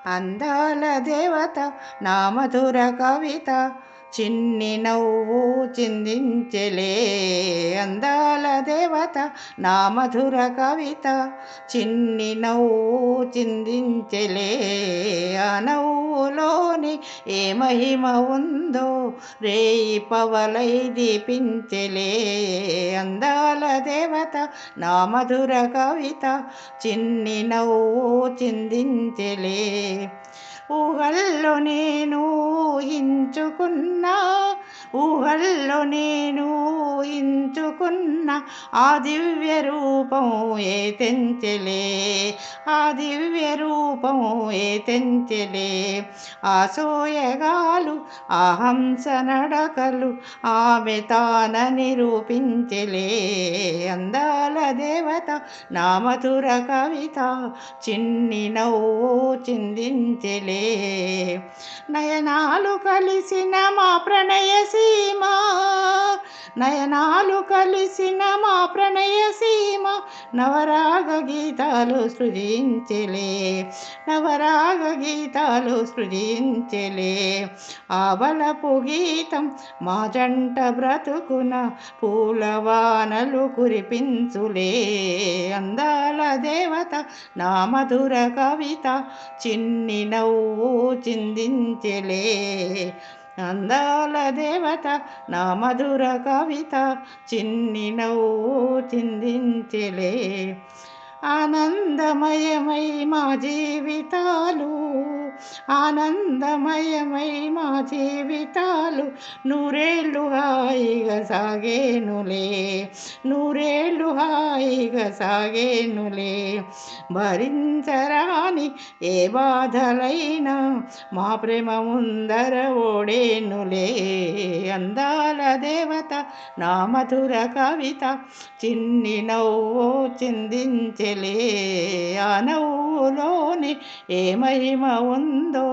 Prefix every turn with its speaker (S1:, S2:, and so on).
S1: అందాల దేవత నా మధుర కవిత చిన్ని నవ్వు చిందించెలే. అందాల దేవత నా మధుర కవిత చిన్ని నవ్వు చిందించెలే. ఆ నవ్వులోని ఏ మహిమ ఉందో రేయి పవలై దీపించెలే. అందాల దేవత నా మధుర కవిత చిన్ని నవ్వు చిందించెలే. ఊహల్లో నేను ఊహించుకున్నా, ఊహల్లో నేను ఊహించుకున్న ఆ దివ్య రూపం ఏ తెంచెలే. ఆ దివ్య రూపం ఏ తెంచెలే. ఆ సోయగాలు ఆ హంస నడకలు ఆమె తానని నిరూపించెలే. అందాల దేవత నా మధుర కవిత చిన్ని నవ్వు చిందించెలే. నయనాలు కలిసిన మా ప్రణయ సీమ, నయనాలు కలిసిన మా ప్రణయ సీమ నవరాగ గీతాలు సృజించెలే. నవరాగ గీతాలు సృజించెలే. ఆ బలపు గీతం మా జంట బ్రతుకున పూలవానలు కురిపించులే. అందాల దేవత నా మధుర కవిత చిన్ని నవ్వు చిందించెలే. అందాల దేవత నా మధుర కవిత చిన్ని నవ్వు చిందించెలే. ఆనందమయమై మా జీవితాలు, ఆనందమయమై మా జీవితాలు నూరేళ్ళు హాయిగా సాగేనులే. నూరేళ్ళు హాయిగా సాగేనులే. భరించరాని ఏ బాధలైనా మా ప్రేమ ముందర ఓడేనులే. అందాల దేవత నా మధుర కవిత చిన్ని నవ్వు చిందించెలే. ఆ నవ్వులోని ఏ మహిమ ఉందో